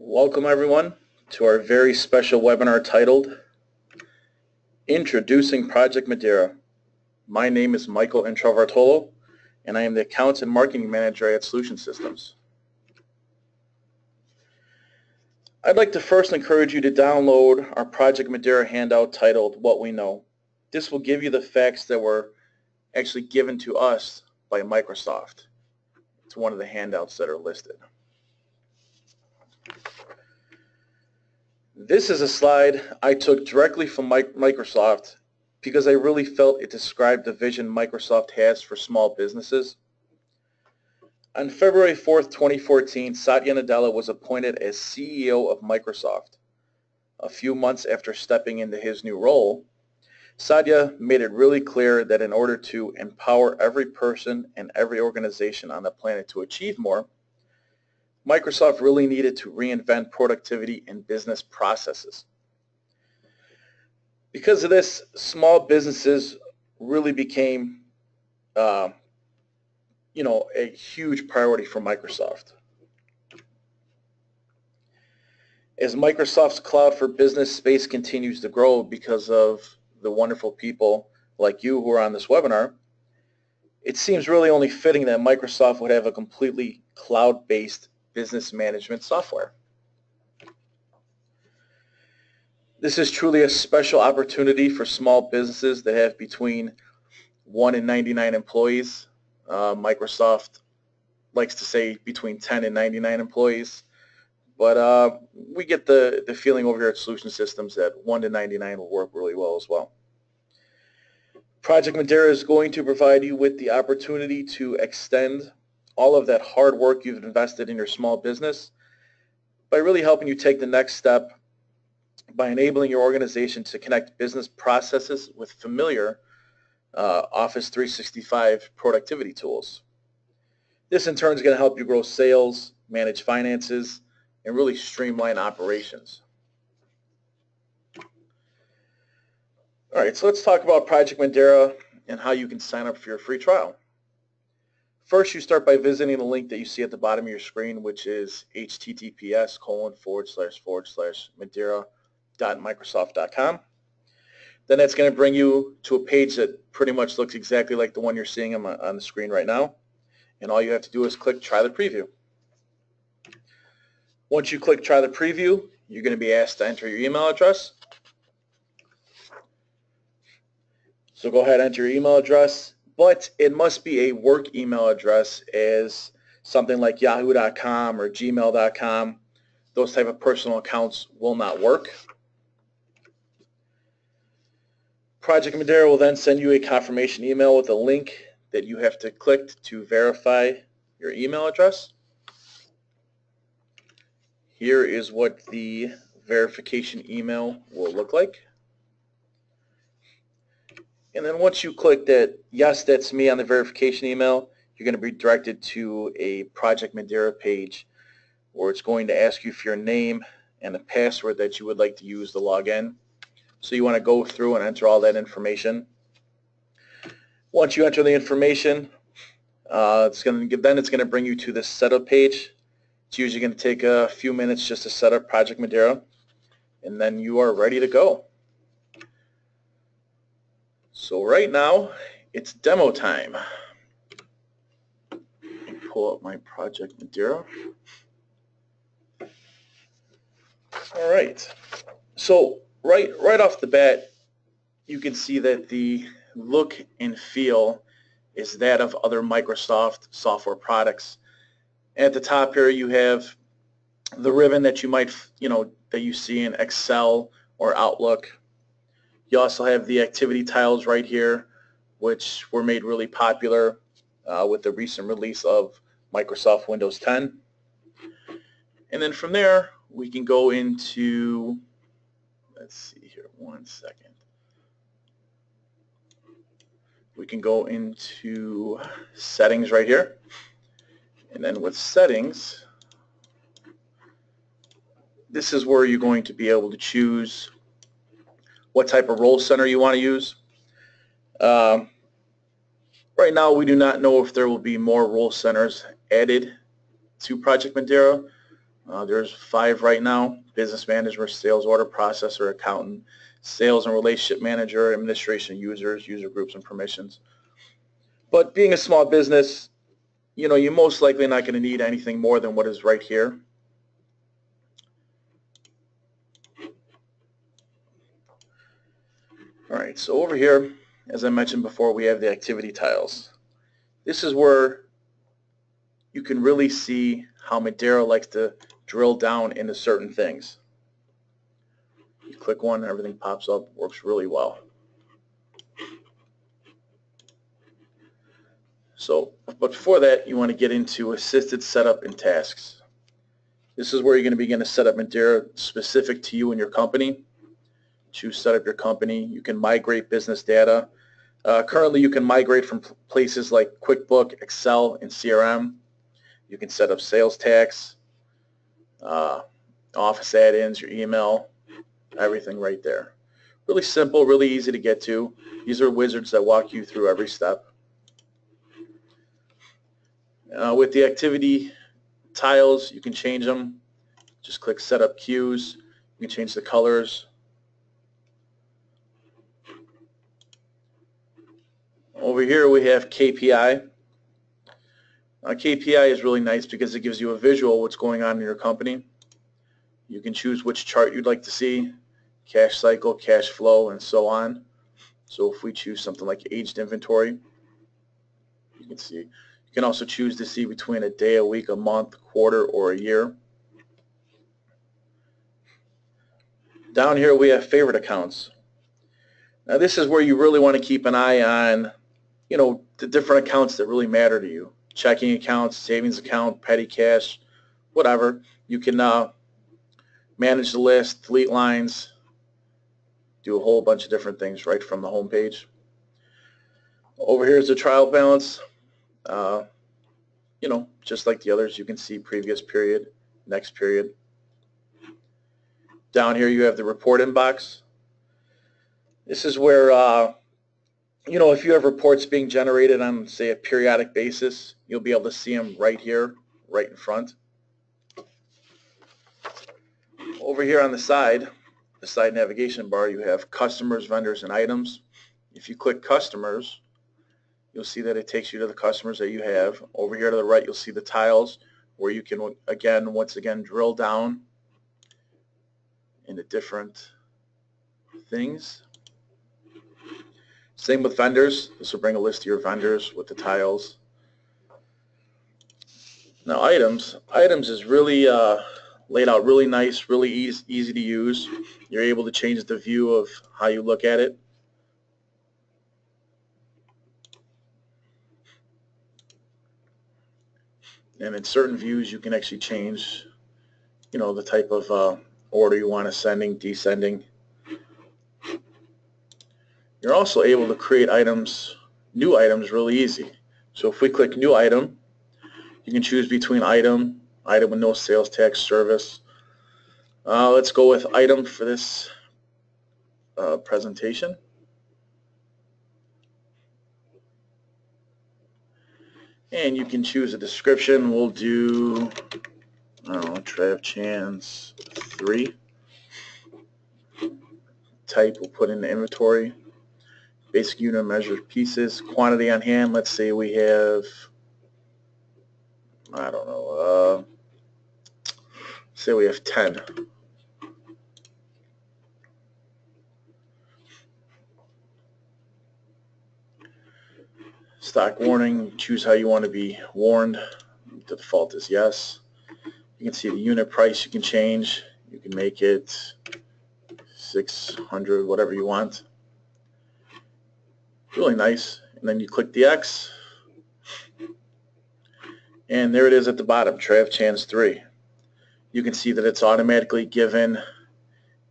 Welcome everyone to our very special webinar titled Introducing Project Madeira. My name is Michael Introvertolo and I am the Accounts and Marketing Manager at Solution Systems. I'd like to first encourage you to download our Project Madeira handout titled What We Know. This will give you the facts that were actually given to us by Microsoft. It's one of the handouts that are listed. This is a slide I took directly from Microsoft because I really felt it described the vision Microsoft has for small businesses. On February 4th, 2014, Satya Nadella was appointed as CEO of Microsoft. A few months after stepping into his new role, Satya made it really clear that in order to empower every person and every organization on the planet to achieve more, Microsoft really needed to reinvent productivity and business processes. Because of this, small businesses really became a huge priority for Microsoft. As Microsoft's cloud for business space continues to grow because of the wonderful people like you who are on this webinar, it seems really only fitting that Microsoft would have a completely cloud-based business management software. This is truly a special opportunity for small businesses that have between 1 and 99 employees. Microsoft likes to say between 10 and 99 employees, but we get the feeling over here at Solution Systems that 1 to 99 will work really well as well. Project Madeira is going to provide you with the opportunity to extend all of that hard work you've invested in your small business by really helping you take the next step by enabling your organization to connect business processes with familiar Office 365 productivity tools. This in turn is going to help you grow sales, manage finances, and really streamline operations. All right, so let's talk about Project Madeira and how you can sign up for your free trial. First, you start by visiting the link that you see at the bottom of your screen, which is https://madeira.microsoft.com. Then that's going to bring you to a page that pretty much looks exactly like the one you're seeing on the screen right now. And all you have to do is click Try the Preview. Once you click Try the Preview, you're going to be asked to enter your email address. So go ahead and enter your email address. But it must be a work email address, as something like yahoo.com or gmail.com. Those type of personal accounts will not work. Project Madeira will then send you a confirmation email with a link that you have to click to verify your email address. Here is what the verification email will look like. And then once you click that, yes, that's me on the verification email, you're going to be directed to a Project Madeira page where it's going to ask you for your name and the password that you would like to use to log in. So you want to go through and enter all that information. Once you enter the information, it's going to bring you to this setup page. It's usually going to take a few minutes just to set up Project Madeira, and then you are ready to go. So right now, it's demo time. Let me pull up my Project Madeira. All right. So right off the bat, you can see that the look and feel is that of other Microsoft software products. At the top here, you have the ribbon that you might, that you see in Excel or Outlook. You also have the activity tiles right here, which were made really popular with the recent release of Microsoft Windows 10. And then from there, we can go into, let's see here, one second. We can go into settings right here. And then with settings, this is where you're going to be able to choose what type of role center you want to use. Right now, we do not know if there will be more role centers added to Project Madeira, There's 5 right now: business manager, sales order processor, accountant, sales and relationship manager, administration, users, user groups, and permissions. But being a small business, you're most likely not going to need anything more than what is right here. All right, so over here, as I mentioned before, we have the activity tiles. This is where you can really see how Madeira likes to drill down into certain things. You click one, everything pops up, works really well. So, but before that, you want to get into assisted setup and tasks. This is where you're going to begin to set up Madeira specific to you and your company. Choose set up your company. You can migrate business data. Currently, you can migrate from places like QuickBook, Excel, and CRM. You can set up sales tax, office add-ins, your email, everything right there. Really simple, really easy to get to. These are wizards that walk you through every step. With the activity tiles, you can change them. Just click Set Up Queues. You can change the colors. Over here we have KPI. KPI is really nice because it gives you a visual of what's going on in your company. You can choose which chart you'd like to see, cash cycle, cash flow, and so on. So if we choose something like aged inventory, you can see. You can also choose to see between a day, a week, a month, quarter, or a year. Down here we have favorite accounts. Now this is where you really want to keep an eye on, the different accounts that really matter to you. Checking accounts, savings account, petty cash, whatever. You can manage the list, delete lines, do a whole bunch of different things right from the home page. Over here is the trial balance. Just like the others, you can see previous period, next period. Down here you have the report inbox. This is where, if you have reports being generated on, say, a periodic basis, you'll be able to see them right here, right in front. Over here on the side navigation bar, you have customers, vendors, and items. If you click customers, you'll see that it takes you to the customers that you have. Over here to the right, you'll see the tiles where you can, once again, drill down into different things. Same with vendors. This will bring a list of your vendors with the tiles. Now items is really laid out really nice, really easy to use. You're able to change the view of how you look at it. And in certain views you can actually change, the type of order you want, ascending, descending. You're also able to create new items really easy. So if we click new item, you can choose between item with no sales tax, service. Let's go with item for this presentation. And you can choose a description. We'll do, Trav Chance 3. Type, we'll put in the inventory. Basic unit measured pieces. Quantity on hand, let's say we have, say we have 10. Stock warning, choose how you want to be warned. The default is yes. You can see the unit price you can change. You can make it 600, whatever you want. Really nice. And then you click the X. And there it is at the bottom, Trav Chance 3. You can see that it's automatically given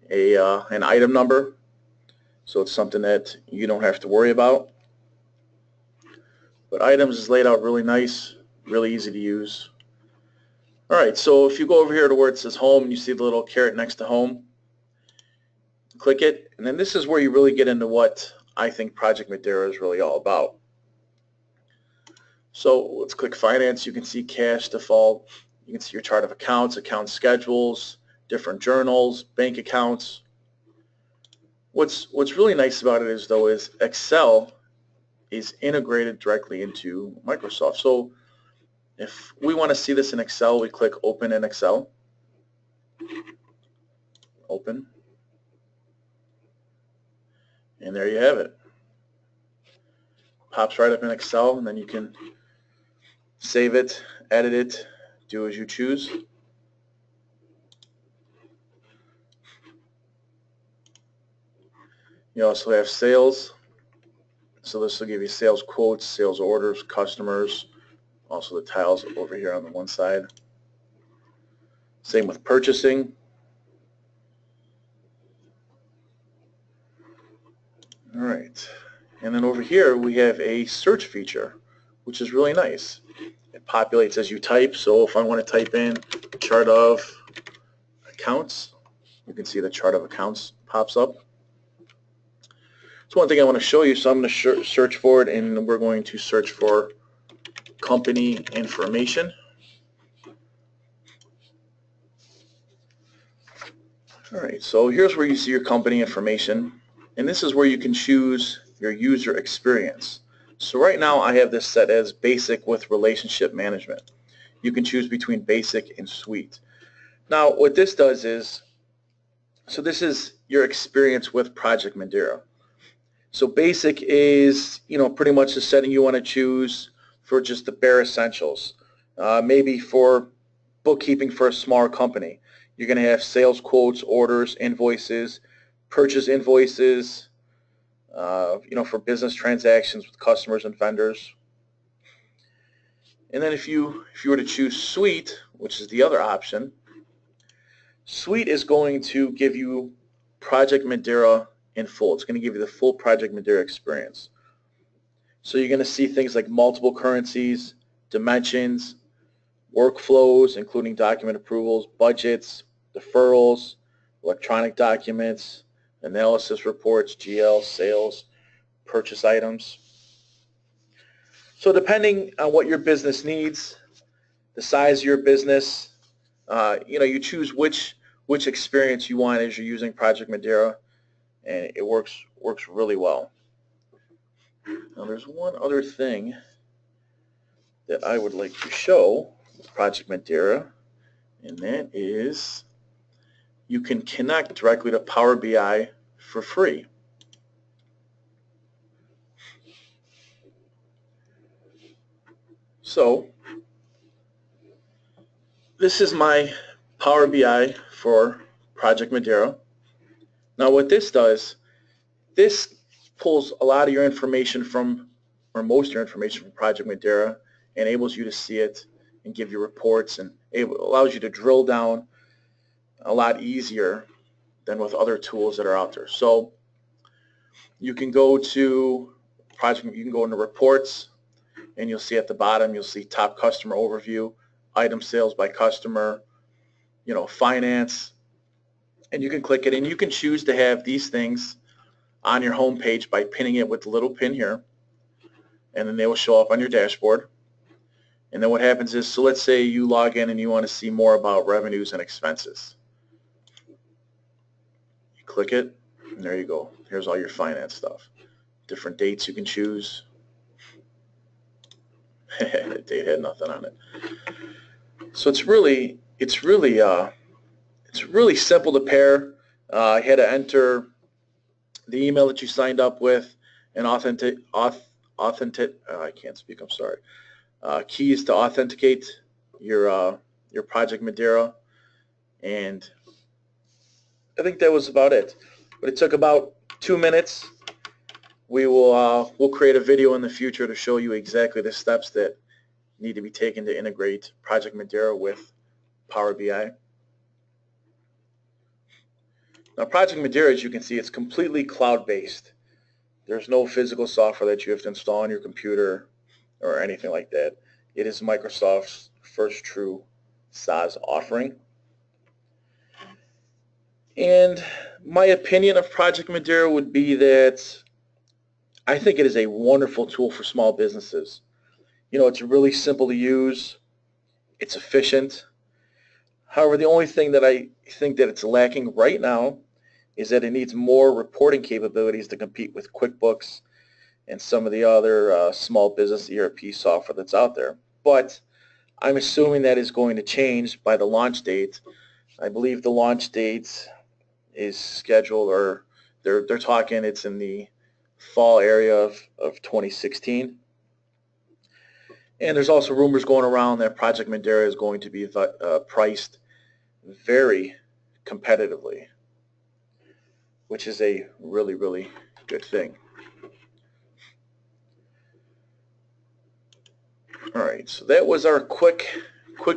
an item number. So it's something that you don't have to worry about. But items is laid out really nice, really easy to use. All right, so if you go over here to where it says home, you see the little caret next to home. Click it, and then this is where you really get into what I think Project Madeira is really all about. So let's click finance. You can see cash, default, You can see your chart of accounts, account schedules, different journals, bank accounts. What's really nice about it is Excel is integrated directly into Microsoft. So if we want to see this in Excel, we click Open in Excel. Open. And there you have it. Pops right up in Excel, and then you can save it, edit it, do as you choose. You also have sales. So this will give you sales quotes, sales orders, customers, also the tiles over here on the one side. Same with purchasing. All right. And then over here we have a search feature, which is really nice. It populates as you type. So if I want to type in chart of accounts, you can see the chart of accounts pops up. So one thing I want to show you, so I'm going to search for it, and we're going to search for company information. All right, so here's where you see your company information, and this is where you can choose your user experience. So right now I have this set as basic with relationship management. You can choose between basic and suite. Now what this does is, so this is your experience with Project Madeira. So basic is, pretty much the setting you want to choose for just the bare essentials. Maybe for bookkeeping for a smaller company. You're going to have sales quotes, orders, invoices, purchase invoices, for business transactions with customers and vendors. And then if you were to choose Suite, which is the other option, Suite is going to give you Project Madeira in full. It's going to give you the full Project Madeira experience. So you're going to see things like multiple currencies, dimensions, workflows, including document approvals, budgets, deferrals, electronic documents, analysis reports, GL, sales, purchase items. So depending on what your business needs, the size of your business, you choose which experience you want as you're using Project Madeira, and it works really well. Now there's one other thing that I would like to show with Project Madeira, and that is you can connect directly to Power BI for free. So this is my Power BI for Project Madeira. Now what this does, this pulls a lot of your information from, or most of your information from Project Madeira, enables you to see it and give you reports, and it allows you to drill down a lot easier than with other tools that are out there. So you can go to Project, you can go into reports, and you'll see at the bottom, you'll see top customer overview, item sales by customer, finance, and you can click it, and you can choose to have these things on your home page by pinning it with the little pin here, and then they will show up on your dashboard. And then what happens is, so let's say you log in and you want to see more about revenues and expenses. You click it, and there you go. Here's all your finance stuff. Different dates you can choose. The date had nothing on it. So it's really simple to pair. I had to enter the email that you signed up with, and I can't speak, I'm sorry. Keys to authenticate your Project Madeira, and I think that was about it. But it took about 2 minutes. We'll create a video in the future to show you exactly the steps that need to be taken to integrate Project Madeira with Power BI. Now Project Madeira, as you can see, it's completely cloud-based. There's no physical software that you have to install on your computer or anything like that. It is Microsoft's first true SaaS offering. And my opinion of Project Madeira would be that I think it is a wonderful tool for small businesses. It's really simple to use. It's efficient. However, the only thing that I think that it's lacking right now is that it needs more reporting capabilities to compete with QuickBooks and some of the other small business ERP software that's out there. But I'm assuming that is going to change by the launch date. I believe the launch date is scheduled, or they're talking it's in the fall area of 2016. And there's also rumors going around that Project Madeira is going to be priced very competitively, which is a really, really good thing. All right, so that was our quick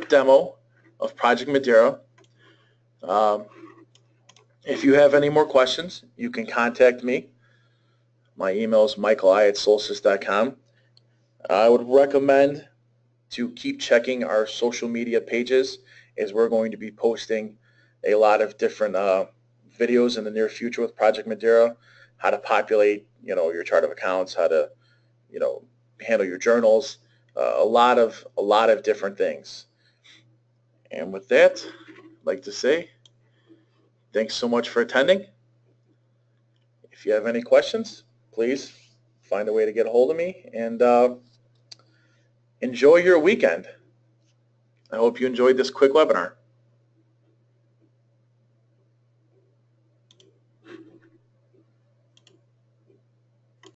demo of Project Madeira. Um, if you have any more questions, you can contact me. My email is michaeli@solstice.com. I would recommend to keep checking our social media pages, as we're going to be posting a lot of different videos in the near future with Project Madeira, how to populate, your chart of accounts, how to, handle your journals, a lot of different things. And with that, I'd like to say thanks so much for attending. If you have any questions, please find a way to get a hold of me, and enjoy your weekend. I hope you enjoyed this quick webinar.